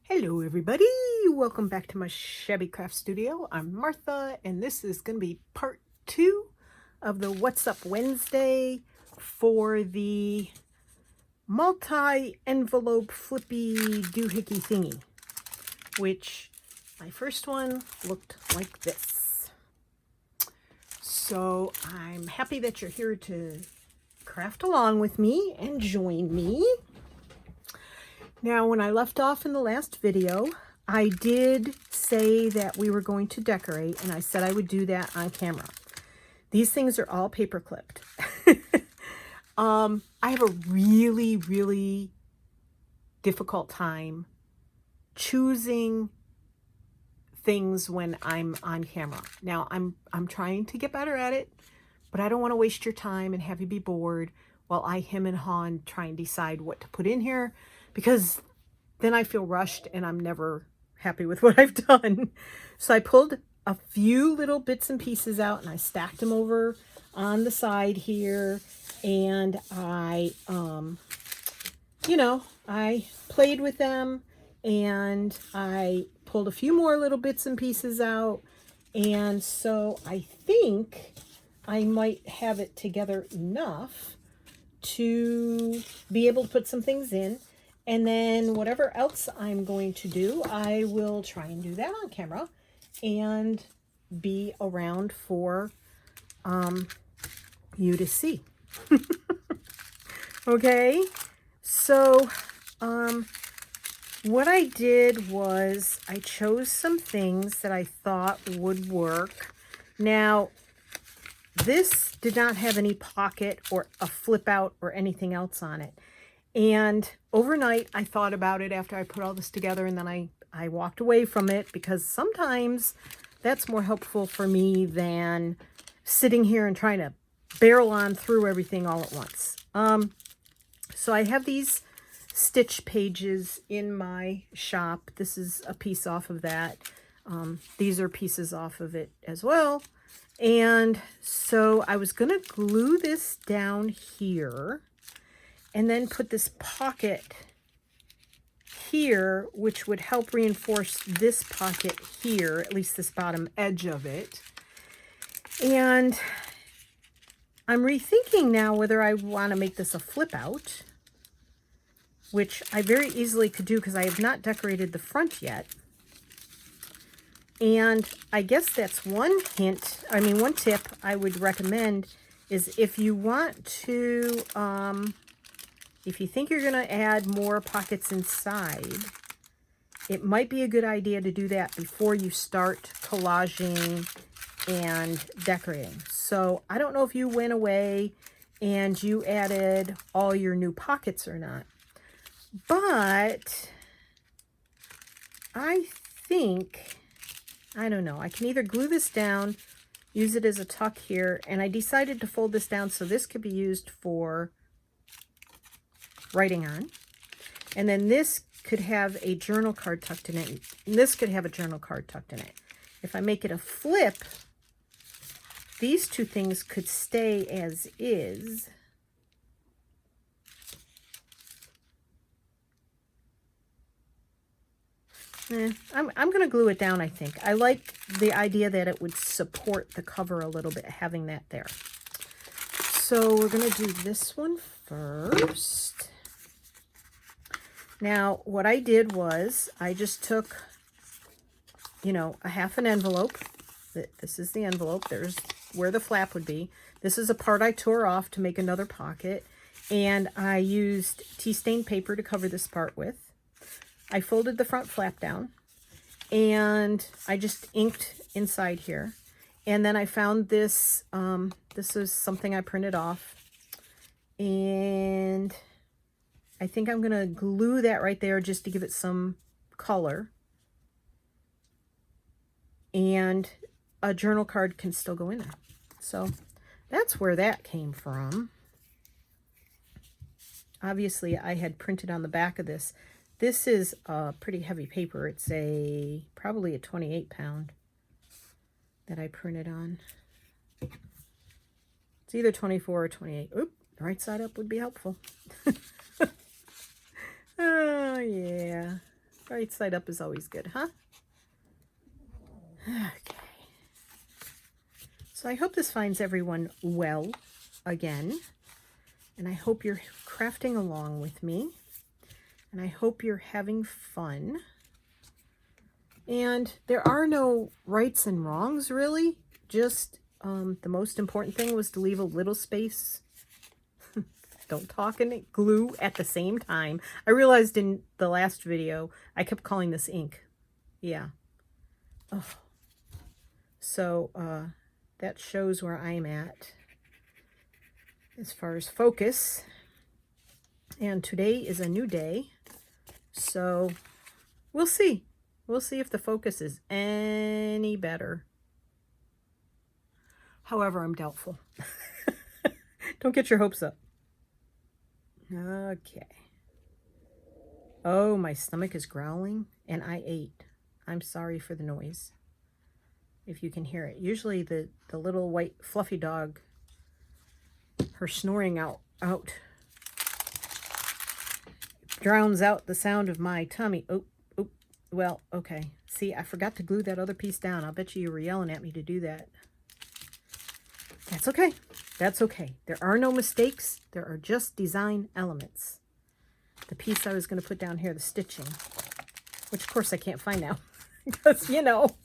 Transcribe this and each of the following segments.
Hello everybody, welcome back to my Shabby Craft Studio. I'm Martha and this is going to be part 2 of the What's Up Wednesday for the multi-envelope flippy doohickey thingy, which my first one looked like this. So I'm happy that you're here to craft along with me and join me. Now, when I left off in the last video, I did say that we were going to decorate, and I said I would do that on camera. These things are all paper clipped. I have a really difficult time choosing things when I'm on camera. Now, I'm trying to get better at it, but I don't want to waste your time and have you be bored while I hem and haw and try and decide what to put in here, because then I feel rushed and I'm never happy with what I've done. So I pulled a few little bits and pieces out and I stacked them over on the side here. And I played with them and I pulled a few more little bits and pieces out. And so I think I might have it together enough to be able to put some things in. And then whatever else I'm going to do, I will try and do that on camera and be around for you to see. Okay, so what I did was I chose some things that I thought would work. Now, this did not have any pocket or a flip out or anything else on it. And overnight, I thought about it after I put all this together, and then I walked away from it because sometimes that's more helpful for me than sitting here and trying to barrel on through everything all at once. So I have these stitch pages in my shop. This is a piece off of that. These are pieces off of it as well. And so I was going to glue this down here and then put this pocket here, which would help reinforce this pocket here, at least this bottom edge of it. And I'm rethinking now whether I want to make this a flip out, which I very easily could do because I have not decorated the front yet. And I guess that's one tip I would recommend is if you want to, if you think you're going to add more pockets inside, it might be a good idea to do that before you start collaging and decorating. So I don't know if you went away and you added all your new pockets or not, but I think, I don't know, I can either glue this down, use it as a tuck here, and I decided to fold this down so this could be used for writing on. And then this could have a journal card tucked in it. And this could have a journal card tucked in it. If I make it a flip, these two things could stay as is. I'm going to glue it down, I think. I like the idea that it would support the cover a little bit, having that there. So we're going to do this one first. Now, what I did was I just took, a half an envelope. This is the envelope. There's where the flap would be. This is a part I tore off to make another pocket. And I used tea stained paper to cover this part with. I folded the front flap down and I just inked inside here. And then I found this, this is something I printed off. And I think I'm going to glue that right there just to give it some color. And a journal card can still go in there. So that's where that came from. Obviously, I had printed on the back of this. This is a pretty heavy paper. It's probably a 28 pound that I printed on. It's either 24 or 28. Oop, right side up would be helpful. Oh, yeah. Right side up is always good, huh? Okay. So I hope this finds everyone well again. And I hope you're crafting along with me. And I hope you're having fun. And there are no rights and wrongs, really. Just the most important thing was to leave a little space. Don't talk and glue at the same time. I realized in the last video, I kept calling this ink. Yeah. Oh. So that shows where I'm at as far as focus. And today is a new day. So we'll see. We'll see if the focus is any better. However, I'm doubtful. Don't get your hopes up. Okay. Oh, my stomach is growling, and I ate. I'm sorry for the noise, if you can hear it. Usually the little white fluffy dog, her snoring out drowns out the sound of my tummy. Oh, well, okay. See, I forgot to glue that other piece down. I'll bet you were yelling at me to do that. That's okay. That's okay. There are no mistakes. There are just design elements. The piece I was going to put down here, the stitching, which of course I can't find now because, you know,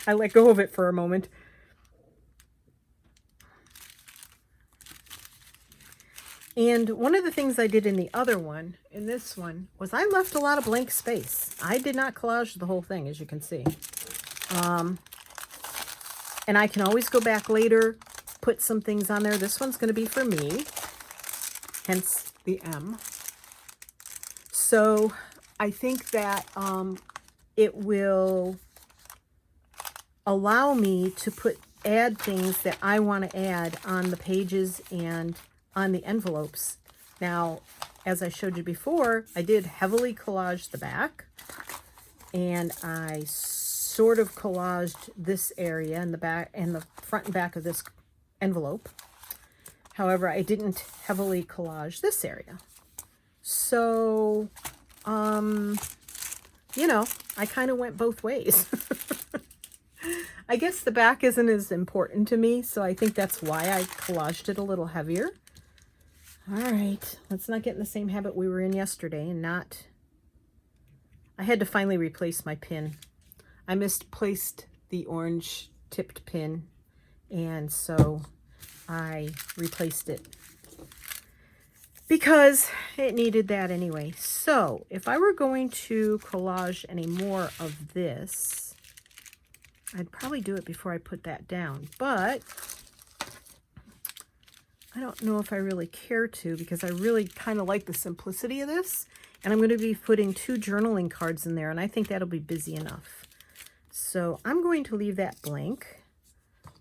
I let go of it for a moment. And one of the things I did in the other one, in this one, was I left a lot of blank space. I did not collage the whole thing, as you can see. And I can always go back later, put some things on there. This one's going to be for me, hence the M. So I think that it will allow me to add things that I want to add on the pages and on the envelopes. Now, as I showed you before, I did heavily collage the back, and I sort of collaged this area in the back and the front and back of this envelope. However, I didn't heavily collage this area. So, you know, I kind of went both ways. I guess the back isn't as important to me, so I think that's why I collaged it a little heavier. All right, let's not get in the same habit we were in yesterday and not... I had to finally replace my pin. I misplaced the orange tipped pin, and so I replaced it because it needed that anyway. So if I were going to collage any more of this, I'd probably do it before I put that down, but I don't know if I really care to, because I really kind of like the simplicity of this, and I'm going to be putting 2 journaling cards in there, and I think that'll be busy enough. So I'm going to leave that blank.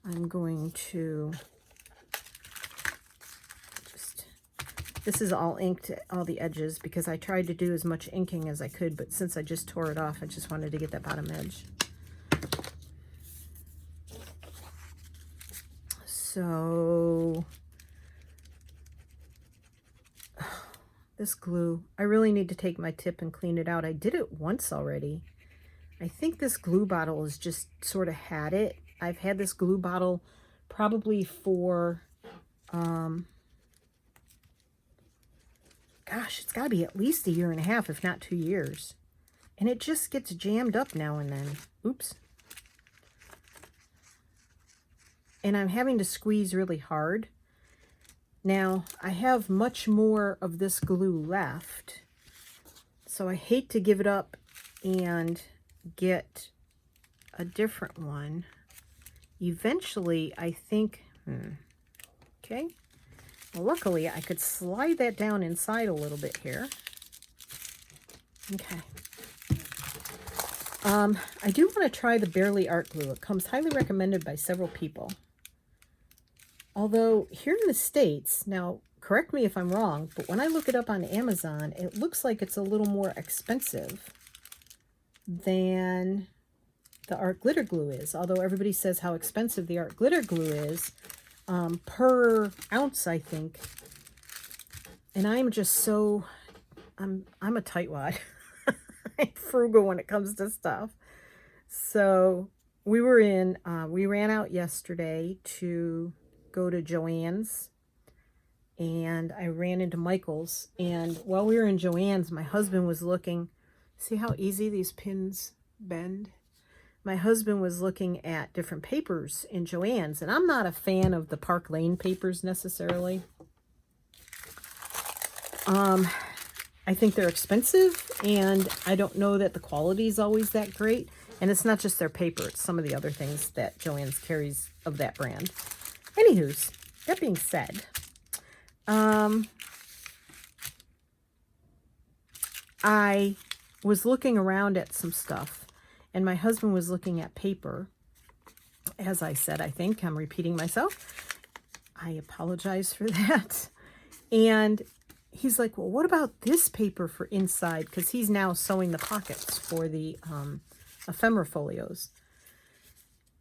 I'm going to just, this is all inked, all the edges, because I tried to do as much inking as I could, but since I just tore it off, I just wanted to get that bottom edge. So this glue, I really need to take my tip and clean it out. I did it once already. I think this glue bottle has just sort of had it. I've had this glue bottle probably for, gosh, it's got to be at least 1.5 years, if not 2 years. And it just gets jammed up now and then. Oops. And I'm having to squeeze really hard. Now, I have much more of this glue left, so I hate to give it up and get a different one. Eventually, I think, okay. Well, luckily, I could slide that down inside a little bit here. Okay. I do want to try the Barely Art Glue. It comes highly recommended by several people. Although here in the States, now correct me if I'm wrong, but when I look it up on Amazon, it looks like it's a little more expensive than the art glitter glue is. Although everybody says how expensive the art glitter glue is per ounce, I think. And I'm just so, I'm a tightwad. I'm frugal when it comes to stuff. So we ran out yesterday to go to Joann's, and I ran into Michael's. And while we were in Joann's, my husband was looking, see how easy these pins bend? My husband was looking at different papers in Joann's, and I'm not a fan of the Park Lane papers necessarily. I think they're expensive, and I don't know that the quality is always that great. And it's not just their paper, it's some of the other things that Joann's carries of that brand. Anywho's, that being said, I was looking around at some stuff, and my husband was looking at paper. As I said, I think I'm repeating myself. I apologize for that. And he's like, well, what about this paper for inside? Because he's now sewing the pockets for the ephemera folios.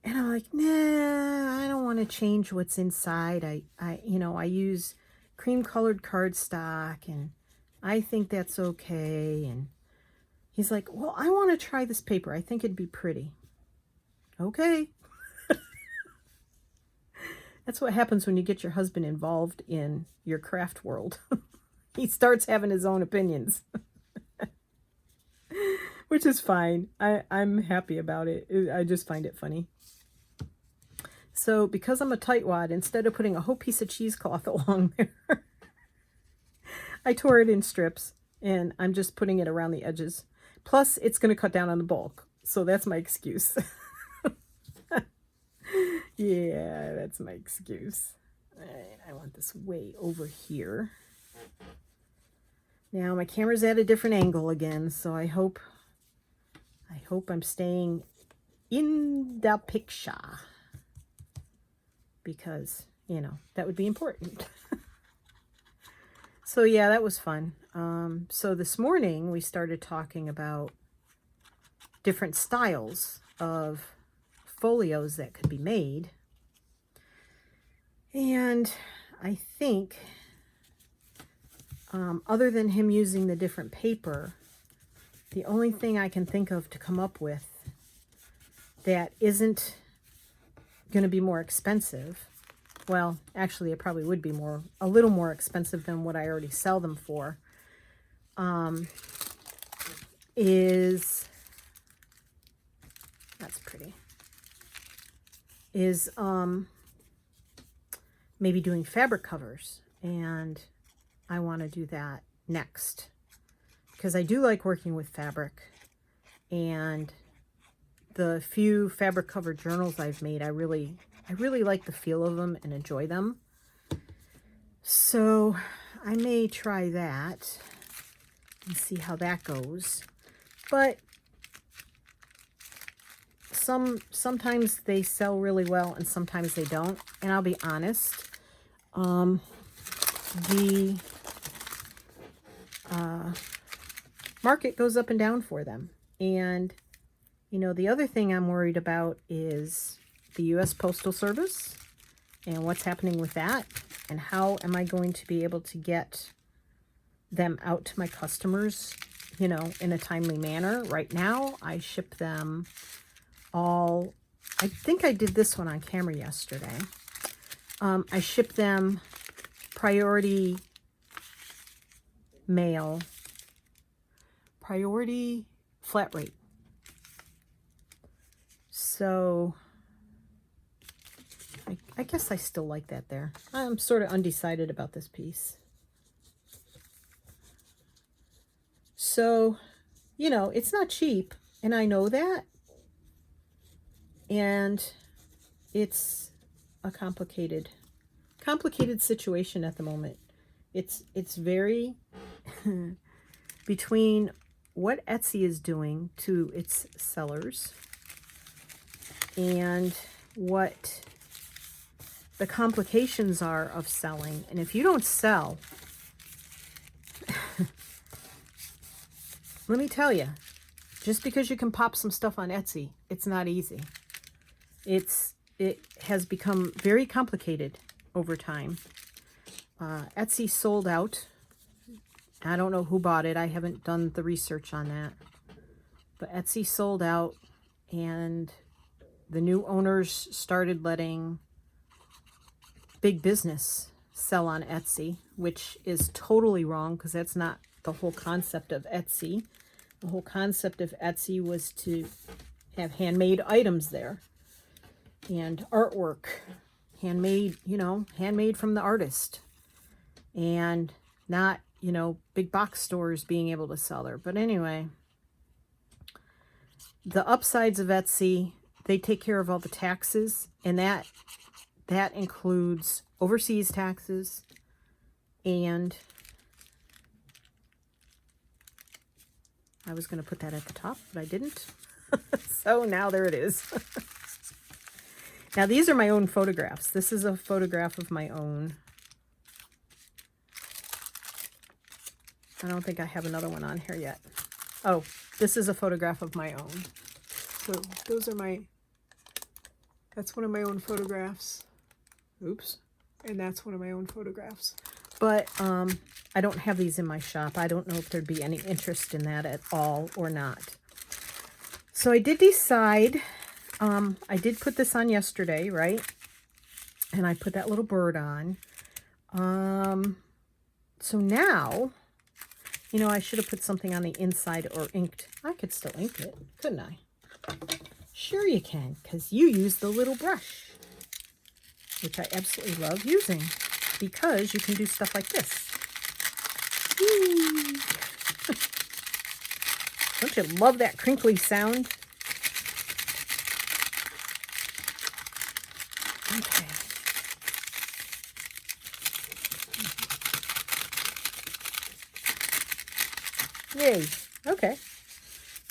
And I'm like, nah, I don't want to change what's inside. I use cream colored cardstock, and I think that's okay. And he's like, well, I want to try this paper. I think it'd be pretty. Okay. That's what happens when you get your husband involved in your craft world. He starts having his own opinions. Which is fine. I'm happy about it. I just find it funny. So because I'm a tightwad, instead of putting a whole piece of cheesecloth along there, I tore it in strips, and I'm just putting it around the edges. Plus, it's going to cut down on the bulk. So that's my excuse. Yeah, that's my excuse. All right, I want this way over here. Now my camera's at a different angle again, so I hope I'm staying in the picture, because, that would be important. So yeah, that was fun. So this morning we started talking about different styles of folios that could be made. And I think, other than him using the different paper, the only thing I can think of to come up with that isn't going to be more expensive, well, actually it probably would be a little more expensive than what I already sell them for, is, that's pretty, is maybe doing fabric covers. And I want to do that next, because I do like working with fabric, and the few fabric covered journals I've made, I really like the feel of them and enjoy them. So I may try that and see how that goes. But sometimes they sell really well and sometimes they don't. And I'll be honest, the market goes up and down for them. And, the other thing I'm worried about is the U.S. Postal Service and what's happening with that, and how am I going to be able to get them out to my customers, in a timely manner. Right now, I ship them all, I think I did this one on camera yesterday. I ship them priority mail, priority flat rate. So I guess I still like that there. I'm sort of undecided about this piece. So, it's not cheap, and I know that. And it's a complicated situation at the moment. It's very between what Etsy is doing to its sellers and what the complications are of selling. And if you don't sell, let me tell you, just because you can pop some stuff on Etsy, it's not easy. It has become very complicated over time. Etsy sold out. I don't know who bought it. I haven't done the research on that. But Etsy sold out, and the new owners started letting big business sell on Etsy, which is totally wrong because that's not the whole concept of Etsy. The whole concept of Etsy was to have handmade items there and artwork, handmade, you know, handmade from the artist, and not, you know, big box stores being able to sell there. But anyway, the upsides of Etsy, they take care of all the taxes, and that includes overseas taxes, and I was going to put that at the top, but I didn't. So now there it is. Now these are my own photographs. This is a photograph of my own. I don't think I have another one on here yet. Oh, this is a photograph of my own. So those are that's one of my own photographs. Oops. And that's one of my own photographs. But I don't have these in my shop. I don't know if there'd be any interest in that at all or not. So I did decide, I did put this on yesterday, right? And I put that little bird on. So now, you know, I should have put something on the inside or inked. I could still ink it, couldn't I? Sure you can, because you use the little brush, which I absolutely love using, because you can do stuff like this. Whee! Don't you love that crinkly sound? Okay. Yay. Okay.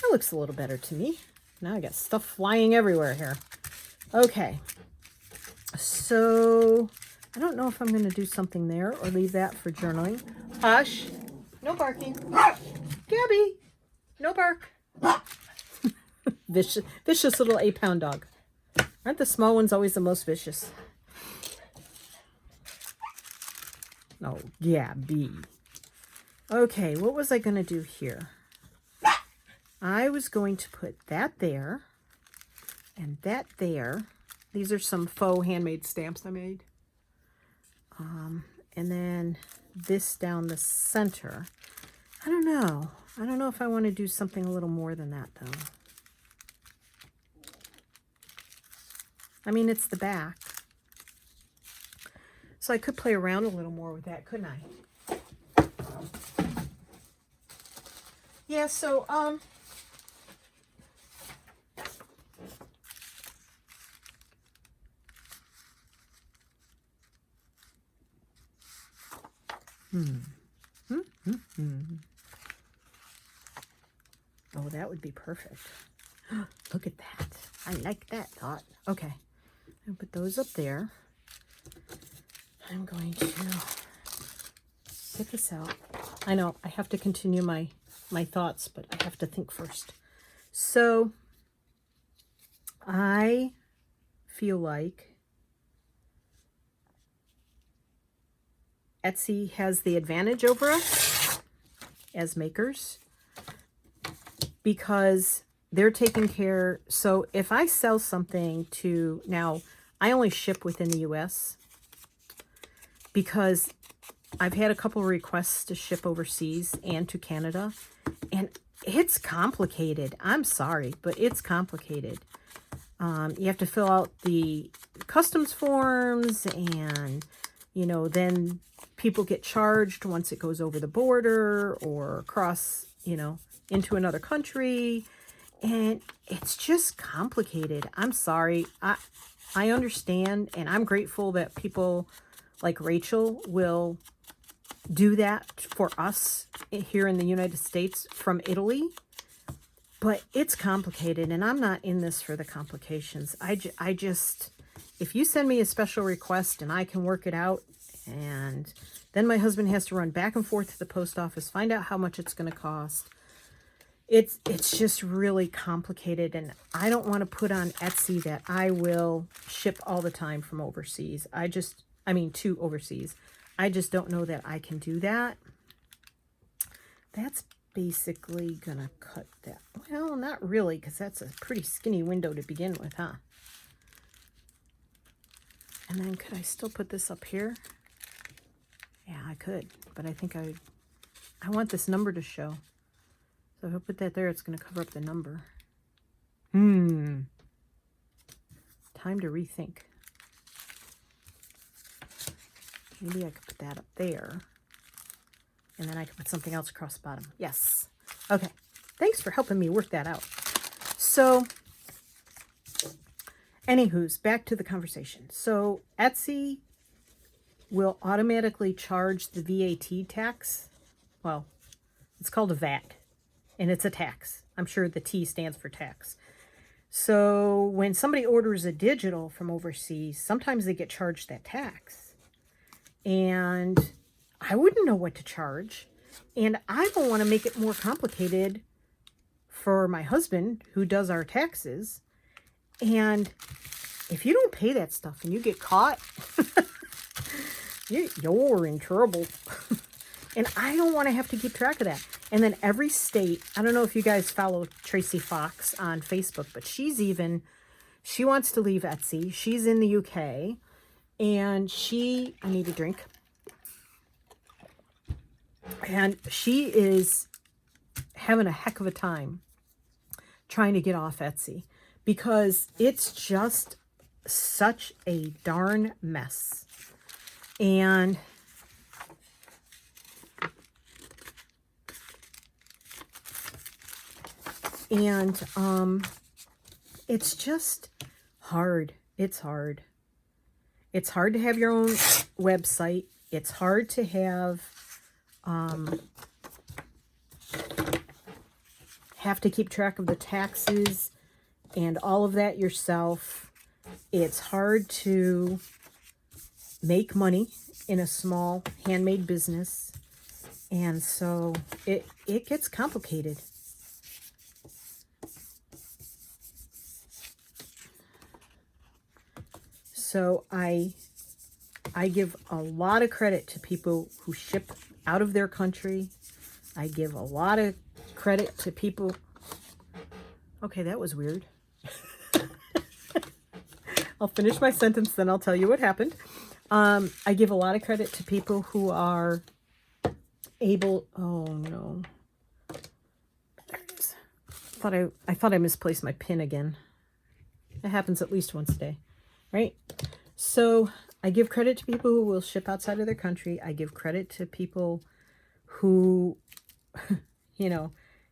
That looks a little better to me. Now I got stuff flying everywhere here. Okay. So I don't know if I'm going to do something there or leave that for journaling. Hush. No barking. Gabby. No bark. Vicious little 8-pound dog. Aren't the small ones always the most vicious? Oh, Gabby. Okay, what was I going to do here? I was going to put that there and that there. These are some faux handmade stamps I made. And then this down the center. I don't know. I don't know if I want to do something a little more than that, though. I mean, it's the back. So I could play around a little more with that, couldn't I? Yeah, so, Oh, that would be perfect. Look at that. I like that thought. Okay. I'll put those up there. I'm going to get this out. I know I have to continue my thoughts, but I have to think first. So I feel like Etsy has the advantage over us as makers because they're taking care. So if I sell something to, now I only ship within the US because I've had a couple of requests to ship overseas and to Canada, and it's complicated. I'm sorry, but it's complicated. You have to fill out the customs forms, and, you know, then people get charged once it goes over the border or across, you know, into another country. And it's just complicated. I'm sorry. I understand, and I'm grateful that people like Rachel will do that for us here in the United States from Italy. But it's complicated, and I'm not in this for the complications. I just, if you send me a special request and I can work it out, and then my husband has to run back and forth to the post office, find out how much it's going to cost. It's just really complicated, and I don't want to put on Etsy that I will ship all the time from overseas. To overseas. I just don't know that I can do that. That's basically going to cut that. What Well, not really, because that's a pretty skinny window to begin with, huh? And then could I still put this up here? Yeah, I could, but I think I want this number to show. So if I put that there, it's going to cover up the number. Time to rethink. Maybe I could put that up there. And then I could put something else across the bottom. Yes. Okay. Thanks for helping me work that out. So, anywho's, back to the conversation. So, Etsy will automatically charge the VAT tax. Well, it's called a VAT, and it's a tax. I'm sure the T stands for tax. So, when somebody orders a digital from overseas, sometimes they get charged that tax. And I wouldn't know what to charge. And I don't want to make it more complicated for my husband, who does our taxes. And if you don't pay that stuff and you get caught, you're in trouble. And I don't want to have to keep track of that. And then every state, I don't know if you guys follow Tracy Fox on Facebook, but she wants to leave Etsy. She's in the UK. And I need a drink. And she is having a heck of a time trying to get off Etsy because it's just such a darn mess. And it's just hard. It's hard. It's hard to have your own website. It's hard to have to keep track of the taxes and all of that yourself. It's hard to make money in a small handmade business. And so it gets complicated. So I give a lot of credit to people who ship out of their country. I give a lot of credit to people. Okay, that was weird. I'll finish my sentence, then I'll tell you what happened. I give a lot of credit to people who are able. Oh no, there it is. I thought I misplaced my pin again. It happens at least once a day, right? So I give credit to people who will ship outside of their country. I give credit to people who,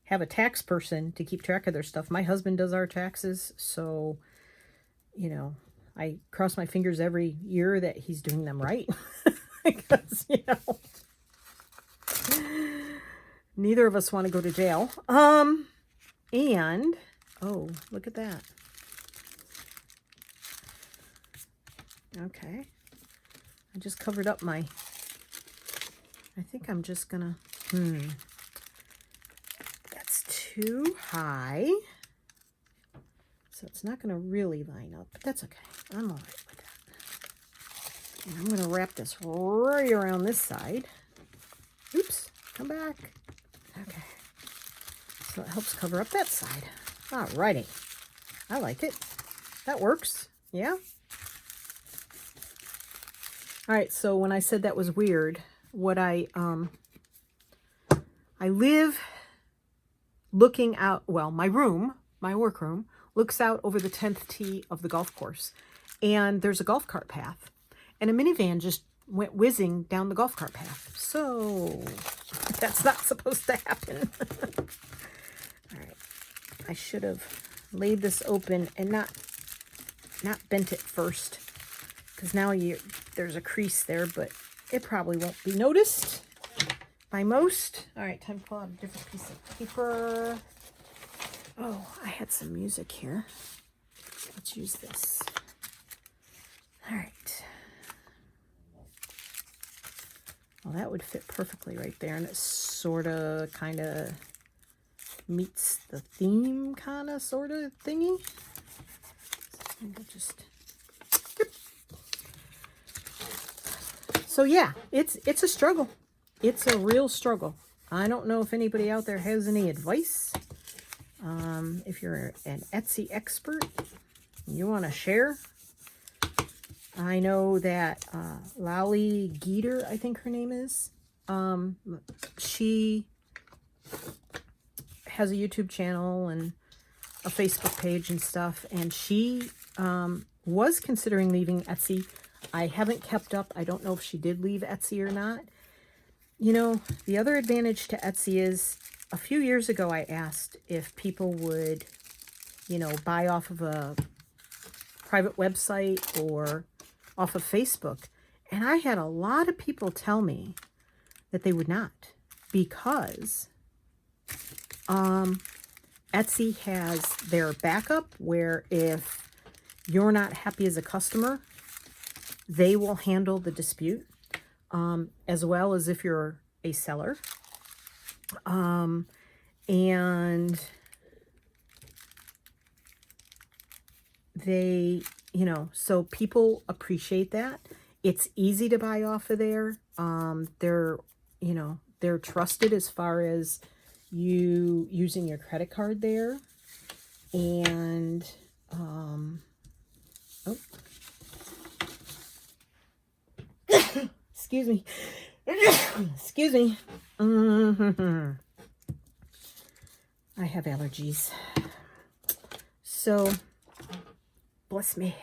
have a tax person to keep track of their stuff. My husband does our taxes, so, I cross my fingers every year that he's doing them right. Because, neither of us want to go to jail. And, oh, look at that. Okay. I just covered up I think I'm just gonna, that's too high. So it's not gonna really line up, but that's okay. I'm all right with that. And I'm gonna wrap this right around this side. Oops, come back. Okay. So it helps cover up that side. Alrighty. I like it. That works. Yeah. All right, so when I said that was weird, what I live looking out, well, my workroom, looks out over the 10th tee of the golf course. And there's a golf cart path. And a minivan just went whizzing down the golf cart path. So that's not supposed to happen. All right, I should have laid this open and not bent it first. Because now there's a crease there, but it probably won't be noticed by most. All right, time to pull out a different piece of paper. Oh, I had some music here. Let's use this. All right. Well, that would fit perfectly right there, and it sort of, kind of meets the theme, kind of, sort of thingy. So I'm just... So yeah, it's a struggle. It's a real struggle. I don't know if anybody out there has any advice. If you're an Etsy expert, you want to share. I know that Lally Geeter, I think her name is, she has a YouTube channel and a Facebook page and stuff, and she was considering leaving Etsy. I haven't kept up. I don't know if she did leave Etsy or not. You know, the other advantage to Etsy is, a few years ago I asked if people would, you know, buy off of a private website or off of Facebook, and I had a lot of people tell me that they would not, because Etsy has their backup, where if you're not happy as a customer, they will handle the dispute, as well as if you're a seller. And they, you know, so people appreciate that. It's easy to buy off of there. They're, you know, they're trusted as far as you using your credit card there. And, oh, excuse me. Excuse me. I have allergies. So, bless me.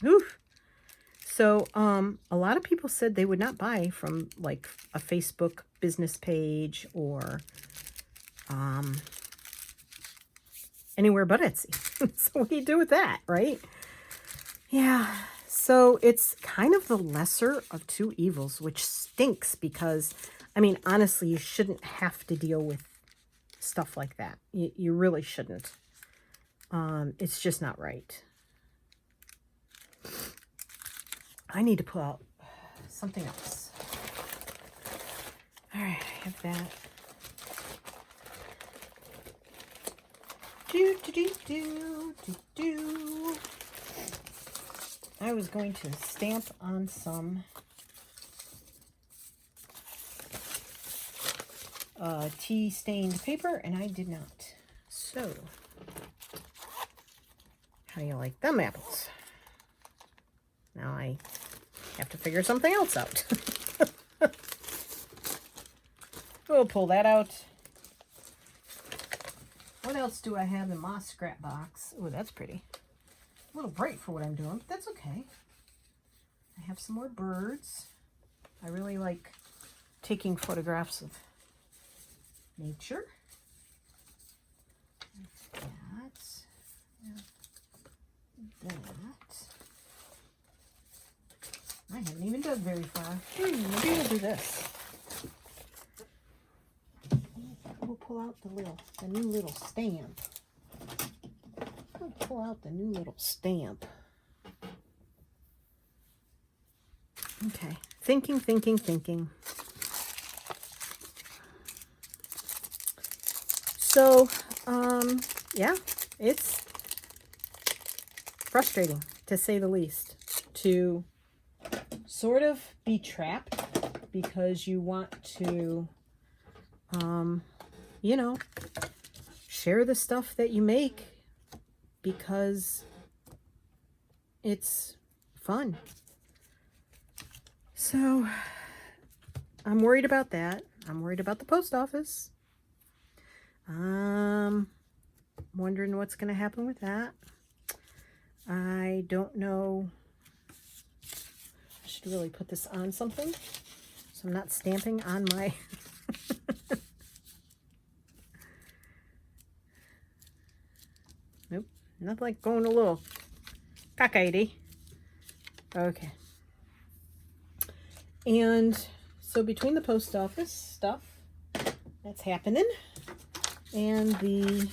Oof. So, a lot of people said they would not buy from, like, a Facebook business page or, anywhere but Etsy. So, what do you do with that, right? Yeah. So, it's kind of the lesser of two evils, which stinks because, I mean, honestly, you shouldn't have to deal with stuff like that. You really shouldn't. It's just not right. I need to pull out something else. All right, I have that. I was going to stamp on some tea stained paper, and I did not. So, how do you like them apples? Now I have to figure something else out. We'll pull that out. What else do I have in my scrap box? Oh, that's pretty. A little bright for what I'm doing, but that's okay. I have some more birds. I really like taking photographs of nature. That. I haven't even dug very far. Maybe we'll do this. We'll pull out the new little stamp. We'll pull out the new little stamp. Okay. Thinking. So, yeah, it's frustrating, to say the least, to sort of be trapped because you want to, you know, share the stuff that you make because it's fun. So, I'm worried about that. I'm worried about the post office. Wondering what's going to happen with that. I don't know. I should really put this on something so I'm not stamping on my nope, not like going a little cockeyed. Okay. And so between the post office stuff that's happening and the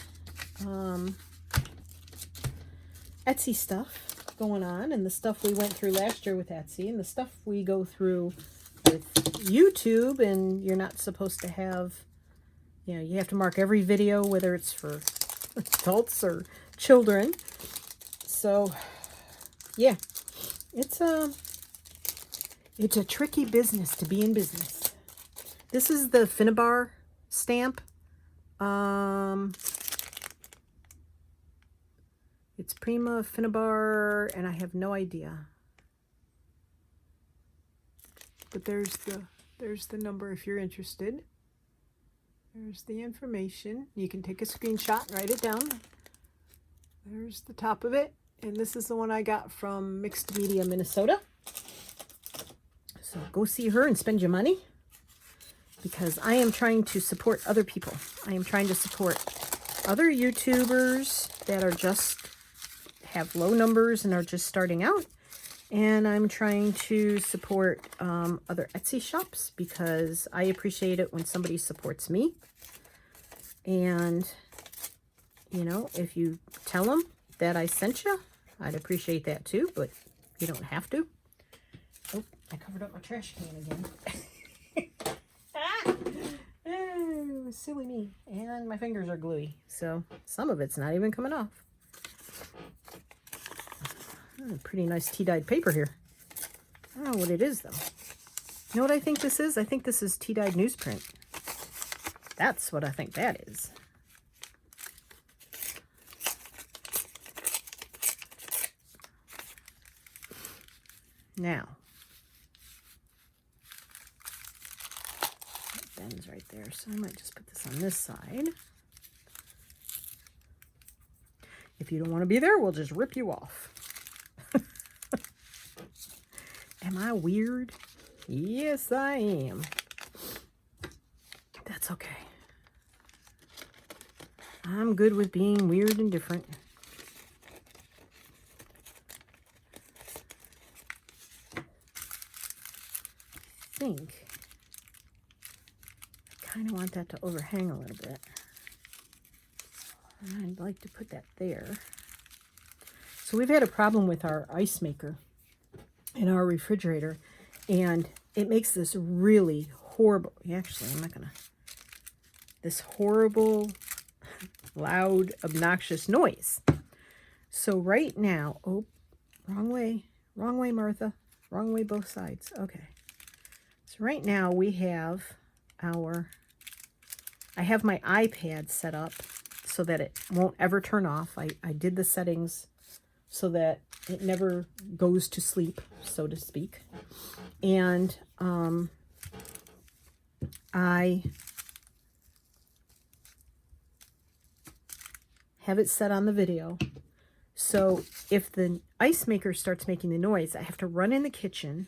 Etsy stuff going on, and the stuff we went through last year with Etsy, and the stuff we go through with YouTube, and you're not supposed to have, you know, you have to mark every video, whether it's for adults or children. So, yeah, it's a tricky business to be in business. This is the Finnabar stamp. It's Prima Finnabar, and I have no idea. But there's the number if you're interested. There's the information. You can take a screenshot and write it down. There's the top of it. And this is the one I got from Mixed Media, Minnesota. So go see her and spend your money, because I am trying to support other people. I am trying to support other YouTubers that are just have low numbers and are just starting out. And I'm trying to support other Etsy shops, because I appreciate it when somebody supports me. And, you know, if you tell them that I sent you, I'd appreciate that too, but you don't have to. Oh, I covered up my trash can again. Oh, silly me. And my fingers are gluey, so some of it's not even coming off. Oh, pretty nice tea-dyed paper here. I don't know what it is, though. You know what I think this is? I think this is tea-dyed newsprint. That's what I think that is. Now, it bends right there, so I might just put this on this side. If you don't want to be there, we'll just rip you off. Am I weird? Yes, I am. That's okay. I'm good with being weird and different. I think I kind of want that to overhang a little bit. And I'd like to put that there. So we've had a problem with our ice maker in our refrigerator, and it makes this really horrible, actually, I'm not gonna, this horrible, loud, obnoxious noise. So right now, oh, wrong way, Martha, wrong way both sides. Okay. So right now we have I have my iPad set up so that it won't ever turn off. I did the settings so that it never goes to sleep, so to speak. And I have it set on the video. So if the ice maker starts making the noise, I have to run in the kitchen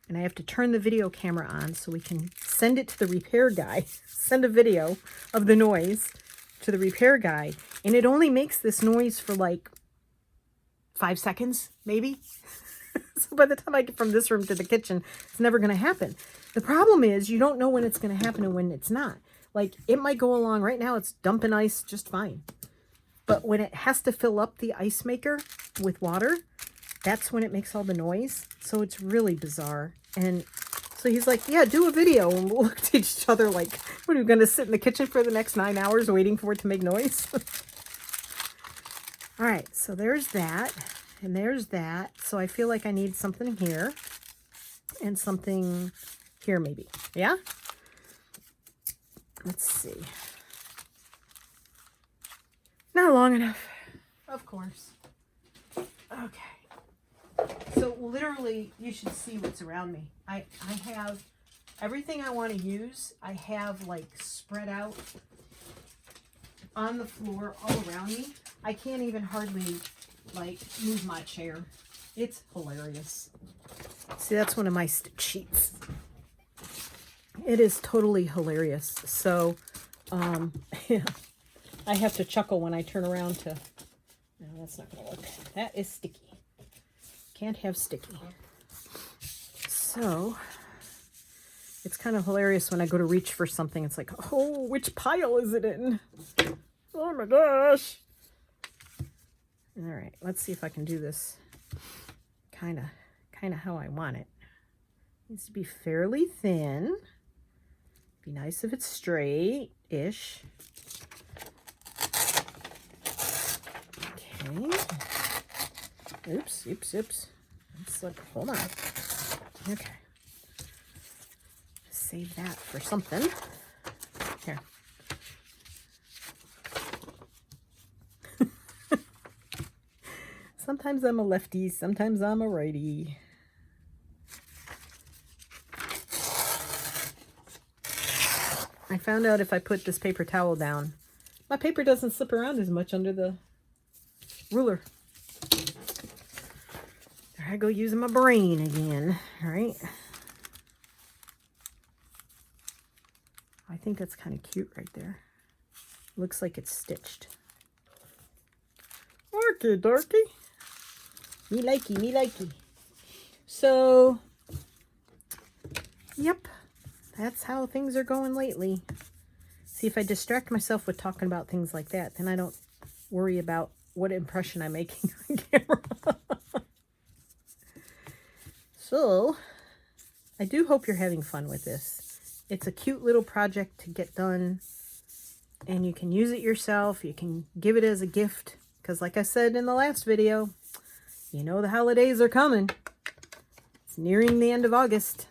and I have to turn the video camera on so we can send it to the repair guy, send a video of the noise to the repair guy. And it only makes this noise for like 5 seconds, maybe. So by the time I get from this room to the kitchen, it's never going to happen. The problem is you don't know when it's going to happen and when it's not. Like, it might go along right now, it's dumping ice just fine. But when it has to fill up the ice maker with water, that's when it makes all the noise. So it's really bizarre. And so he's like, yeah, do a video. And we'll look at each other like, what, are we going to sit in the kitchen for the next 9 hours waiting for it to make noise? All right, so there's that. And there's that. So I feel like I need something here and something here maybe. Yeah? Let's see. Not long enough. Of course. Okay. So literally, you should see what's around me. I have everything I want to use. I have like spread out on the floor all around me. I can't even hardly like move my chair. It's hilarious. See, that's one of my sheets. It is totally hilarious. So, yeah, I have to chuckle when I turn around to, no, that's not going to work. That is sticky. Can't have sticky. So, it's kind of hilarious when I go to reach for something. It's like, oh, which pile is it in? Oh my gosh. All right, let's see if I can do this kind of how I want it. Needs to be fairly thin. Be nice if it's straight-ish. Okay. Oops. Let's look. Hold on. Okay. Save that for something. Here. Sometimes I'm a lefty, sometimes I'm a righty. I found out if I put this paper towel down, my paper doesn't slip around as much under the ruler. There I go using my brain again, right? I think that's kind of cute right there. Looks like it's stitched. Orky dorky. Me likey, me likey. So, yep, that's how things are going lately. See, if I distract myself with talking about things like that, then I don't worry about what impression I'm making on camera. So, I do hope you're having fun with this. It's a cute little project to get done, and you can use it yourself. You can give it as a gift, because like I said in the last video, you know the holidays are coming. It's nearing the end of August.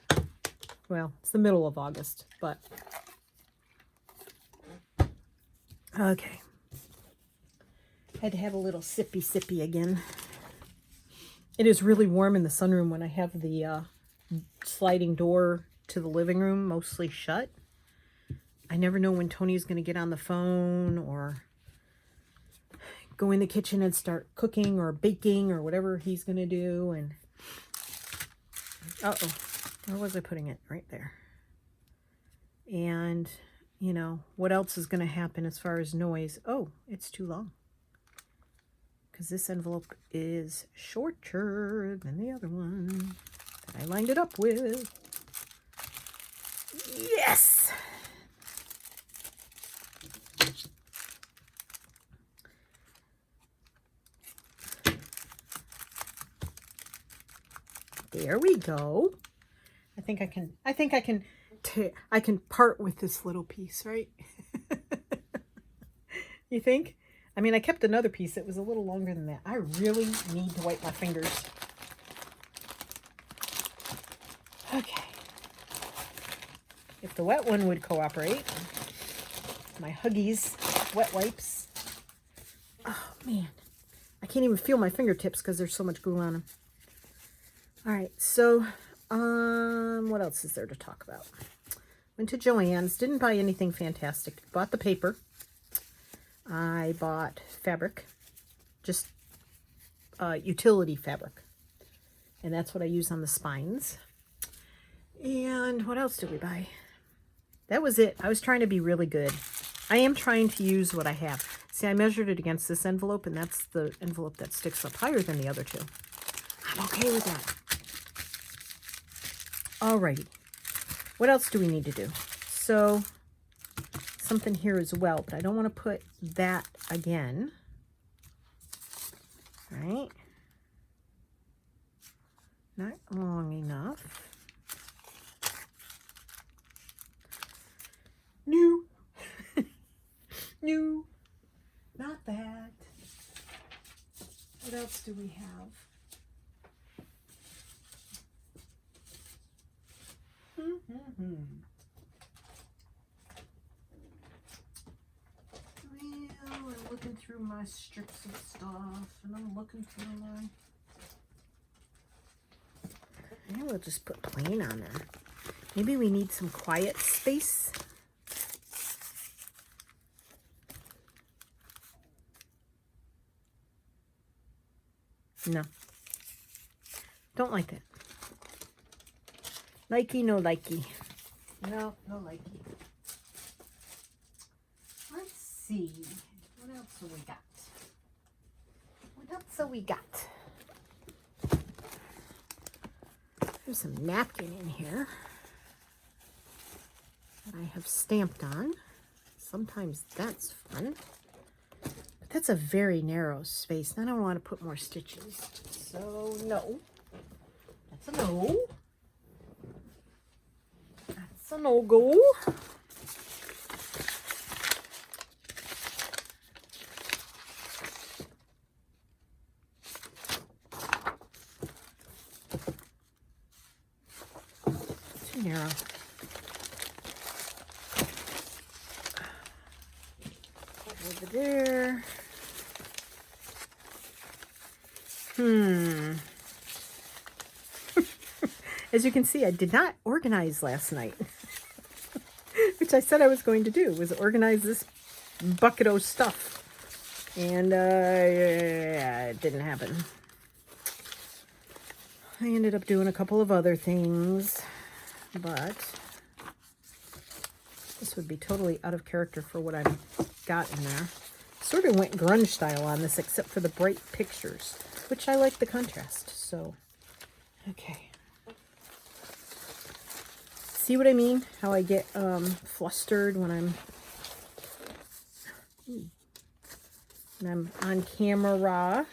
Well, it's the middle of August, but okay. Had to have a little sippy again. It is really warm in the sunroom when I have the sliding door to the living room mostly shut. I never know when Tony's going to get on the phone or go in the kitchen and start cooking or baking or whatever he's going to do. And uh-oh, where was I putting it? Right there. And, you know, what else is going to happen as far as noise? Oh, it's too long, because this envelope is shorter than the other one that I lined it up with. Yes! There we go. I think I can part with this little piece, right? You think? I mean, I kept another piece that was a little longer than that. I really need to wipe my fingers. Okay. If the wet one would cooperate. My Huggies wet wipes. Oh, man. I can't even feel my fingertips because there's so much glue on them. All right, so what else is there to talk about? Went to Joann's. Didn't buy anything fantastic. Bought the paper. I bought fabric, just utility fabric, and that's what I use on the spines. And what else did we buy? That was it. I was trying to be really good. I am trying to use what I have. See, I measured it against this envelope, and that's the envelope that sticks up higher than the other two. I'm okay with that. Alrighty. What else do we need to do? So, something here as well, but I don't want to put that again. Right? Not long enough. No. No. Not that. What else do we have? Well, I'm looking through my strips of stuff, and I'm looking through my... Maybe we'll just put plain on there. Maybe we need some quiet space. No. Don't like that. Likey, no likey. No, no likey. Let's see. What else have we got? What else have we got? There's some napkin in here that I have stamped on. Sometimes that's fun. But that's a very narrow space. And I don't want to put more stitches. So, no. That's a no. That's a no-go. Too narrow. Over there. As you can see, I did not organize last night, which I said I was going to do, was organize this bucket of stuff. And yeah, it didn't happen. I ended up doing a couple of other things, but this would be totally out of character for what I've got in there. Sort of went grunge style on this, except for the bright pictures, which I like the contrast. So, okay. See what I mean? How I get flustered when I'm on camera.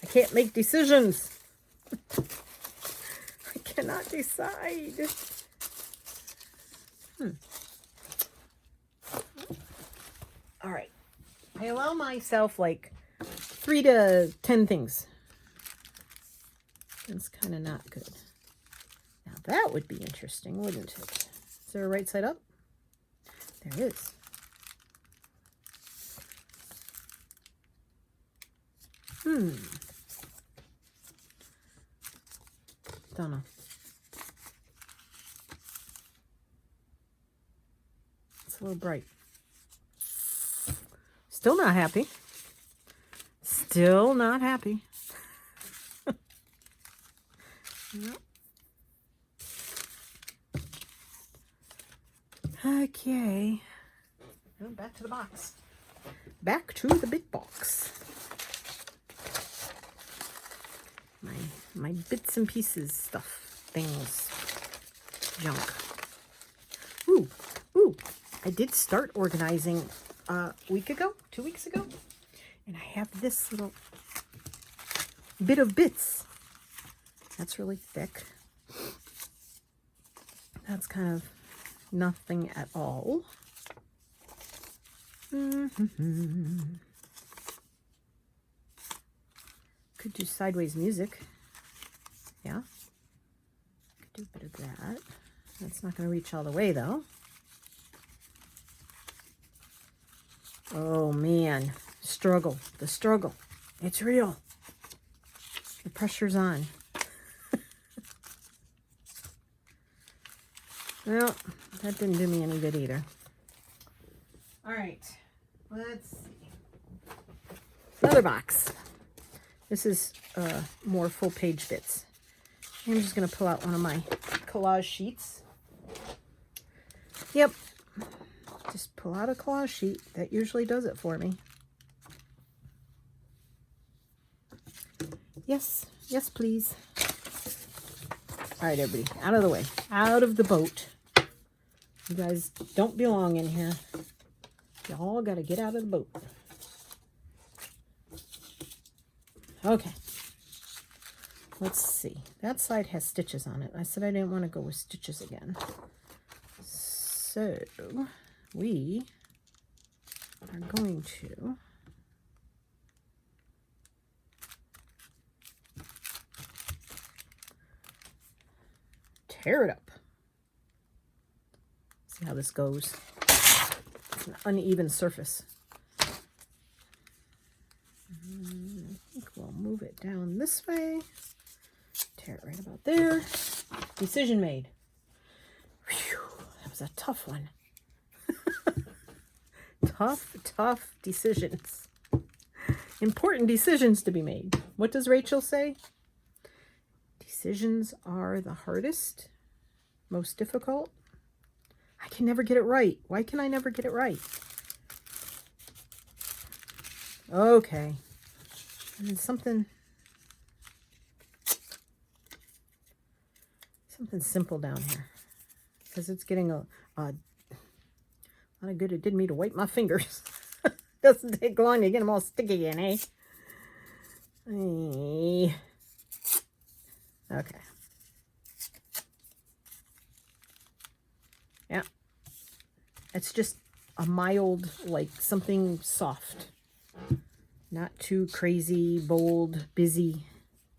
I can't make decisions. I cannot decide. All right. I allow myself like 3 to 10 things. That's kind of not good. Now that would be interesting, wouldn't it? Is there a right side up? There is. Don't know. It's a little bright. Still not happy. Still not happy. Nope. Okay. Well, back to the box. Back to the big box. My bits and pieces stuff, things, junk. Ooh, I did start organizing a week ago, 2 weeks ago, and I have this little bit of bits. That's really thick. That's kind of nothing at all. Could do sideways music. Yeah. Could do a bit of that. That's not going to reach all the way, though. Oh, man. Struggle. The struggle. It's real. The pressure's on. Well, that didn't do me any good either. All right. Let's see. Another box. This is more full-page bits. I'm just going to pull out one of my collage sheets. Yep. Just pull out a collage sheet. That usually does it for me. Yes. Yes, please. All right, everybody. Out of the way. Out of the boat. You guys don't belong in here. Y'all got to get out of the boat. Okay. Let's see. That side has stitches on it. I said I didn't want to go with stitches again. So we are going to tear it up. See how this goes. It's an uneven surface. I think we'll move it down this way. Tear it right about there. Decision made. Whew, that was a tough one. Tough decisions. Important decisions to be made. What does Rachel say? Decisions are the hardest, most difficult. I can never get it right. Why can I never get it right? Okay. And then something simple down here. Because it's getting a lot of good it did me to wipe my fingers. Doesn't take long to get them all sticky in, eh? Okay. Yeah. It's just a mild, like something soft. Not too crazy, bold, busy.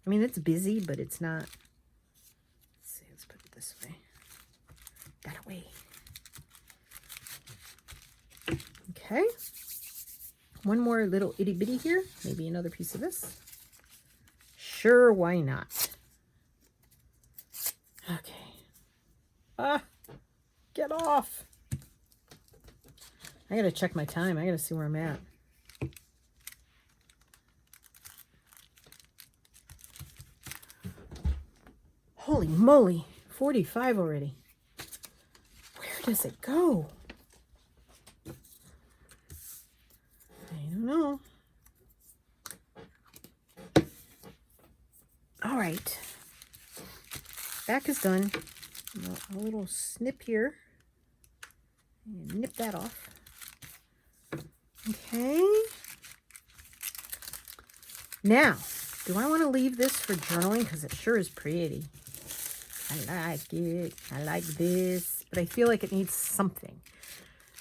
I mean, it's busy, but it's not. Let's see, let's put it this way. That away. Okay. One more little itty bitty here. Maybe another piece of this. Sure, why not? Okay. Get off. I gotta check my time. I gotta see where I'm at. Holy moly, 45 already. Where does it go? I don't know. All right. Back is done. A little snip here. And nip that off. Okay. Now, do I want to leave this for journaling? Because it sure is pretty. I like it. I like this. But I feel like it needs something.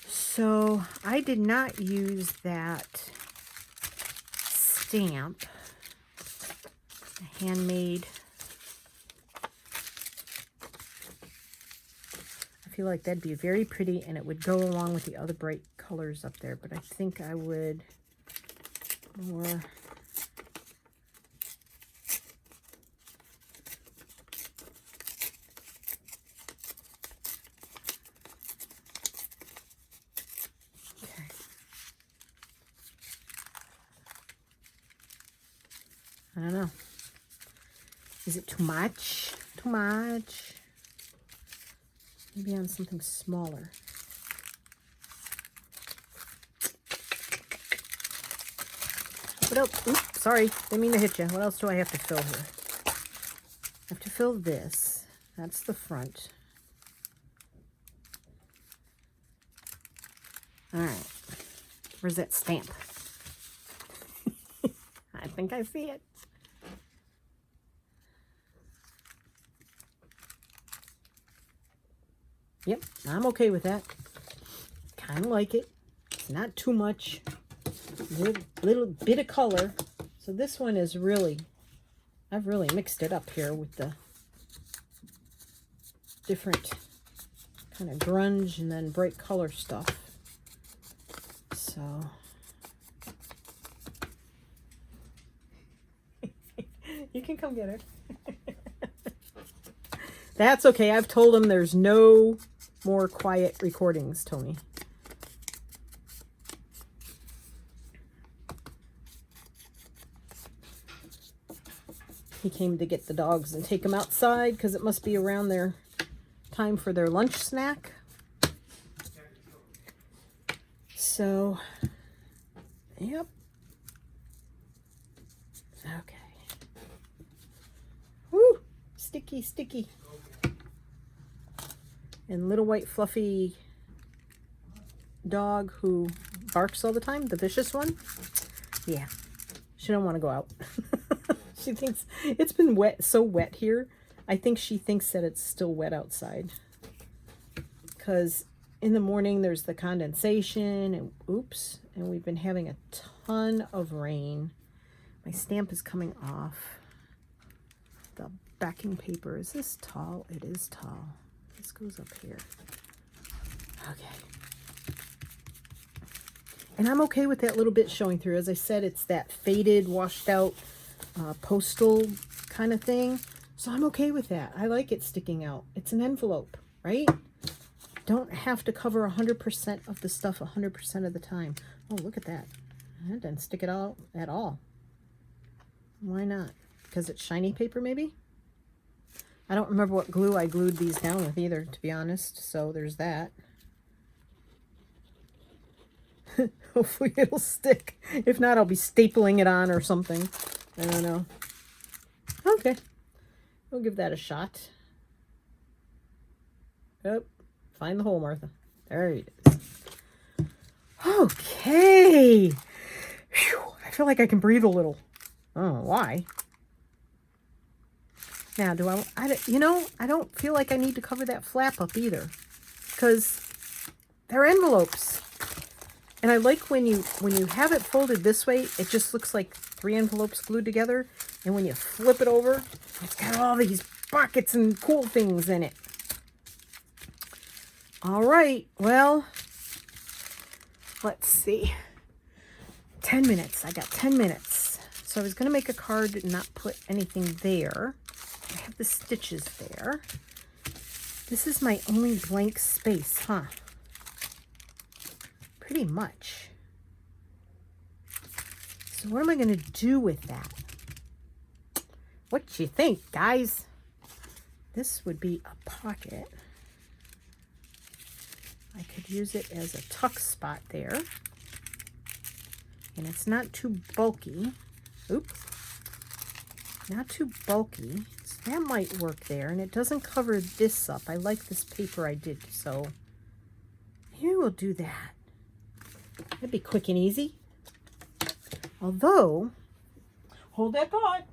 So I did not use that stamp. A handmade. I feel like that'd be very pretty and it would go along with the other bright colors up there. But I think I would more... I don't know. Is it too much? Too much? Maybe on something smaller. What else? Oops, sorry. Didn't mean to hit you. What else do I have to fill here? I have to fill this. That's the front. All right. Where's that stamp? I think I see it. Yep, I'm okay with that. Kind of like it. It's not too much. Little bit of color. So this one is really, I've really mixed it up here with the different kind of grunge and then bright color stuff. So you can come get it. That's okay. I've told him there's no more quiet recordings, Tony. He came to get the dogs and take them outside because it must be around their time for their lunch snack. So, yep. Okay. Woo! Sticky, sticky. And little white fluffy dog who barks all the time, the vicious one. Yeah, she don't want to go out. She thinks it's been wet, so wet here. I think she thinks that it's still wet outside. Because in the morning there's the condensation and oops, and we've been having a ton of rain. My stamp is coming off. The backing paper, is this tall? It is tall. This goes up here. Okay. And I'm okay with that little bit showing through. As I said, it's that faded, washed out postal kind of thing. So I'm okay with that. I like it sticking out. It's an envelope, right? Don't have to cover 100% of the stuff 100% of the time. Oh, look at that. That didn't stick it out at all. Why not? Because it's shiny paper, maybe? I don't remember what glue I glued these down with either, to be honest. So there's that. Hopefully it'll stick. If not, I'll be stapling it on or something. I don't know. Okay. We'll give that a shot. Oh, find the hole, Martha. There it is. Okay. Whew. I feel like I can breathe a little. I don't know why. Now, I don't feel like I need to cover that flap up either, because they're envelopes. And I like when you have it folded this way, it just looks like 3 envelopes glued together. And when you flip it over, it's got all these pockets and cool things in it. All right, well, let's see. 10 minutes. I got 10 minutes. So I was going to make a card and not put anything there. I have the stitches there. This is my only blank space, huh? Pretty much. So what am I going to do with that? What you think, guys? This would be a pocket. I could use it as a tuck spot there. And it's not too bulky. Oops. Not too bulky. So that might work there. And it doesn't cover this up. I like this paper I did. So maybe we'll do that. That'd be quick and easy. Although, hold that thought.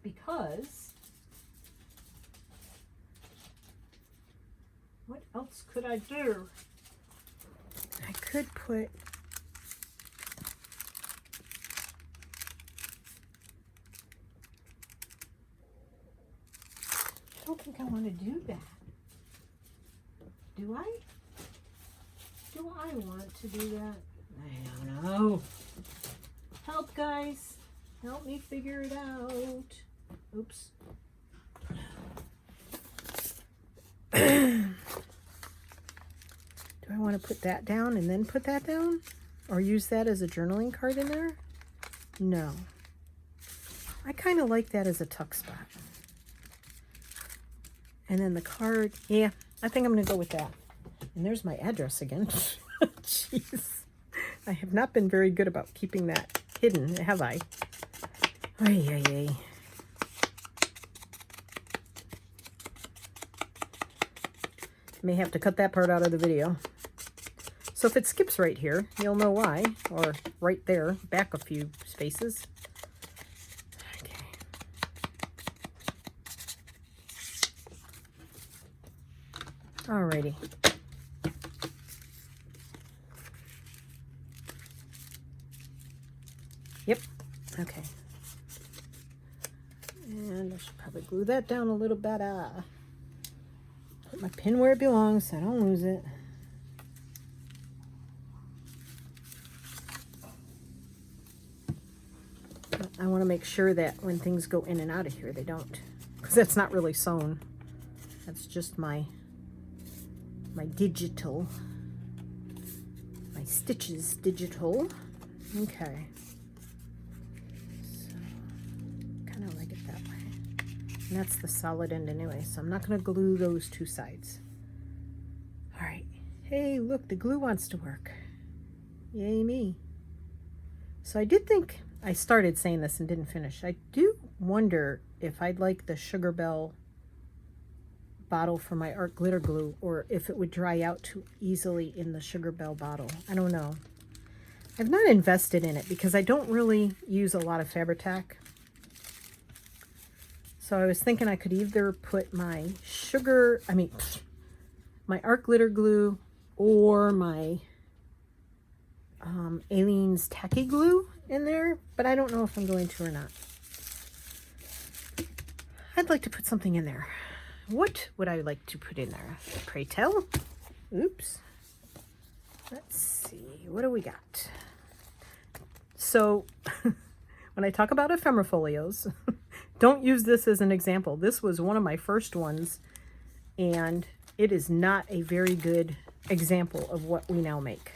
Because what else could I do? I could put I don't think I want to do that. Do I? Do I want to do that? I don't know. Help, guys. Help me figure it out. Oops. Do I want to put that down and then put that down? Or use that as a journaling card in there? No. I kind of like that as a tuck spot. And then the card, yeah, I think I'm going to go with that. And there's my address again. Jeez. I have not been very good about keeping that hidden, have I? Ay, ay, ay. May have to cut that part out of the video. So if it skips right here, you'll know why. Or right there, back a few spaces. Okay. Alrighty. Yep. Okay. And I should probably glue that down a little better. Put my pin where it belongs so I don't lose it. But I want to make sure that when things go in and out of here, they don't. Because that's not really sewn. That's just my digital. My stitches digital. Okay. And that's the solid end anyway, so I'm not going to glue those two sides. All right. Hey, look, the glue wants to work. Yay me. So I did think, I started saying this and didn't finish. I do wonder if I'd like the Sugar Bell bottle for my art glitter glue, or if it would dry out too easily in the Sugar Bell bottle. I don't know. I've not invested in it because I don't really use a lot of Fabri-Tac. So I was thinking I could either put my my art glitter glue or my Aleene's tacky glue in there, but I don't know if I'm going to or not. I'd like to put something in there. What would I like to put in there? Pray tell. Oops. Let's see. What do we got? So when I talk about ephemera folios, don't use this as an example. This was one of my first ones, and it is not a very good example of what we now make.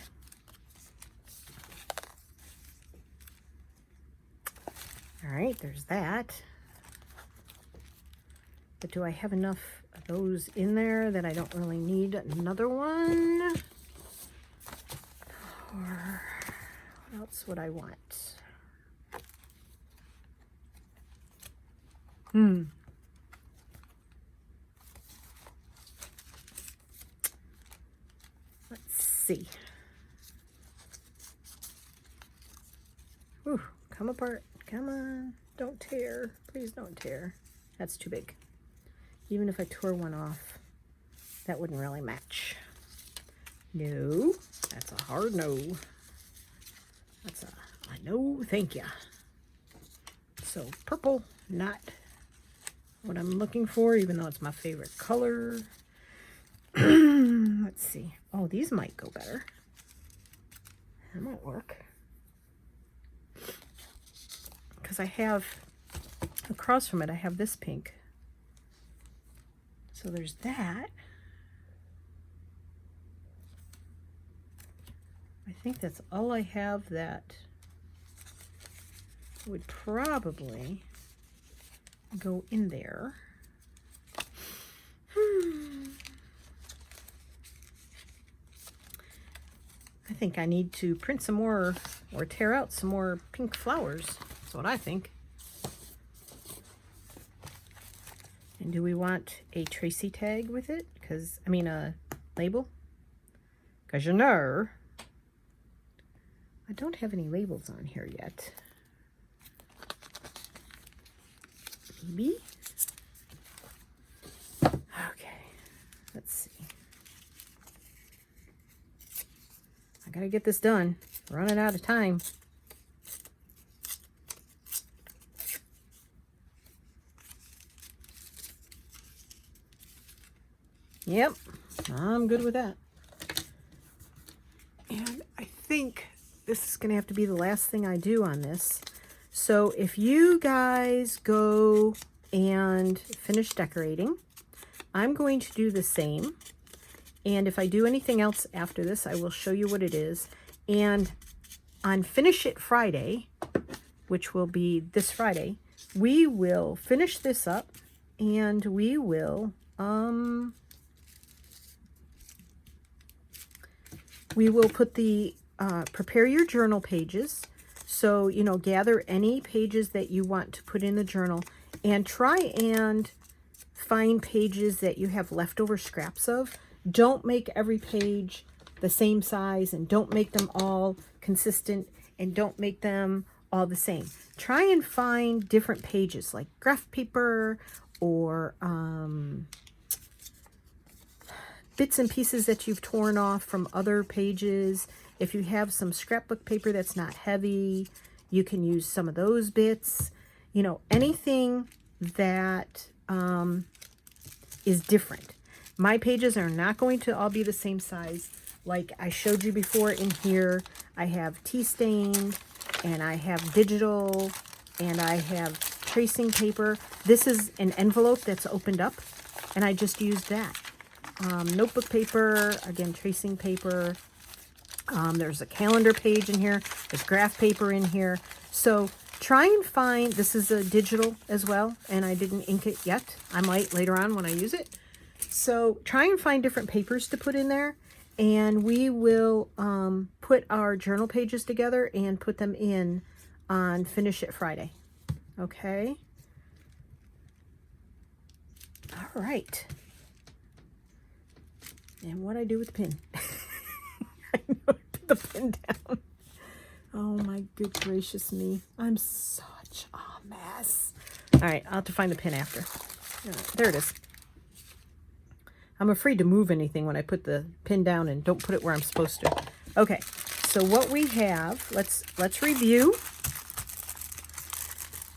All right, there's that. But do I have enough of those in there that I don't really need another one? Or what else would I want? Let's see. Ooh, come apart. Come on. Don't tear. Please don't tear. That's too big. Even if I tore one off, that wouldn't really match. No. That's a hard no. That's a no, thank you. So purple, not what I'm looking for, even though it's my favorite color. Let's see. Oh, these might go better. That might work. because I have, across from it, I have this pink. So there's that. I think that's all I have that would probably go in there. I think I need to print some more or tear out some more pink flowers. That's what I think. And do we want a Tracy tag with it? Because, I mean, a label? Because you know, I don't have any labels on here yet. Maybe? Okay, let's see. I gotta get this done. Running out of time. Yep, I'm good with that. And I think this is going to have to be the last thing I do on this. So if you guys go and finish decorating, I'm going to do the same. And if I do anything else after this, I will show you what it is. And on Finish It Friday, which will be this Friday, we will finish this up and we will put the prepare your journal pages. So, you know, gather any pages that you want to put in the journal and try and find pages that you have leftover scraps of. Don't make every page the same size and don't make them all consistent and don't make them all the same. Try and find different pages like graph paper or bits and pieces that you've torn off from other pages. If you have some scrapbook paper that's not heavy, you can use some of those bits. You know, anything that is different. My pages are not going to all be the same size. Like I showed you before in here, I have tea stained and I have digital and I have tracing paper. This is an envelope that's opened up and I just used that. Notebook paper, again, tracing paper. There's a calendar page in here. There's graph paper in here. So try and find, this is a digital as well, and I didn't ink it yet. I might later on when I use it. So try and find different papers to put in there, and we will put our journal pages together and put them in on Finish It Friday. Okay? All right. And what I do with the pin. I know I put the pin down. Oh my good gracious me. I'm such a mess. All right, I'll have to find the pin after. All right, there it is. I'm afraid to move anything when I put the pin down and don't put it where I'm supposed to. Okay, so what we have, let's review.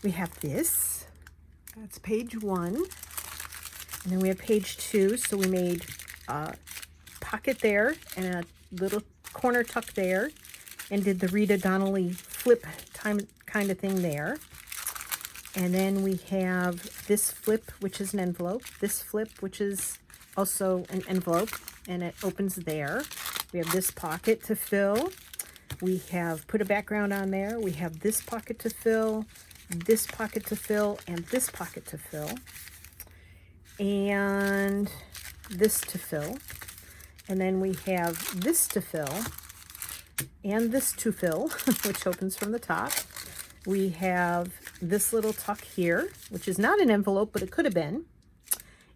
We have this. That's page 1. And then we have page 2. So we made a pocket there and a little corner tuck there and did the Rita Donnelly flip kind of thing there. And then we have this flip, which is an envelope. This flip, which is also an envelope, and it opens there. We have this pocket to fill. We have put a background on there. We have this pocket to fill, this pocket to fill, and this pocket to fill. And this to fill. And then we have this to fill and this to fill, which opens from the top. We have this little tuck here, which is not an envelope, but it could have been.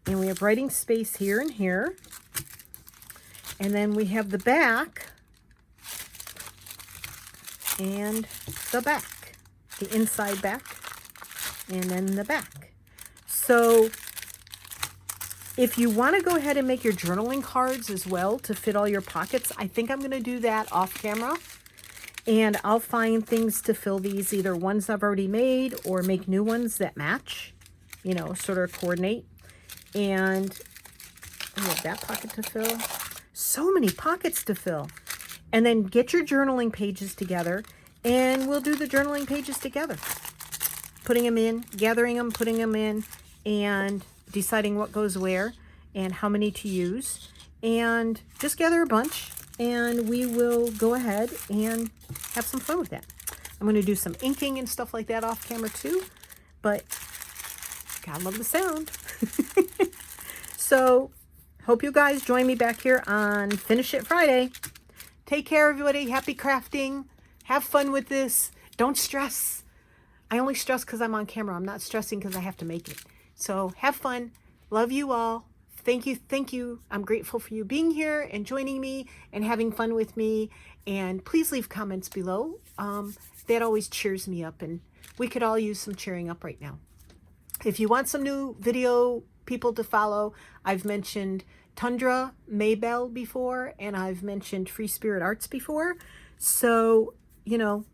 And we have writing space here and here. And then we have the back and the back, the inside back, and then the back. So if you want to go ahead and make your journaling cards as well to fit all your pockets, I think I'm going to do that off camera. And I'll find things to fill these, either ones I've already made or make new ones that match, you know, sort of coordinate. And we have that pocket to fill. So many pockets to fill. And then get your journaling pages together and we'll do the journaling pages together. putting them in, gathering them, putting them in, and deciding what goes where and how many to use. And just gather a bunch, and we will go ahead and have some fun with that. I'm going to do some inking and stuff like that off camera too, but God love the sound. So, hope you guys join me back here on Finish It Friday. Take care, everybody. Happy crafting. Have fun with this. Don't stress. I only stress because I'm on camera. I'm not stressing because I have to make it. So, have fun. Love you all. Thank you. Thank you. I'm grateful for you being here and joining me and having fun with me. And please leave comments below. That always cheers me up, and we could all use some cheering up right now. If you want some new video people to follow, I've mentioned Tundra Maybell before, and I've mentioned Free Spirit Arts before. So, you know,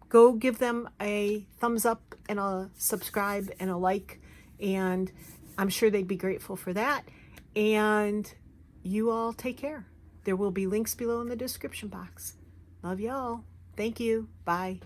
go give them a thumbs up and a subscribe and a like, and I'm sure they'd be grateful for that. And you all take care. There will be links below in the description box. Love y'all. Thank you. Bye.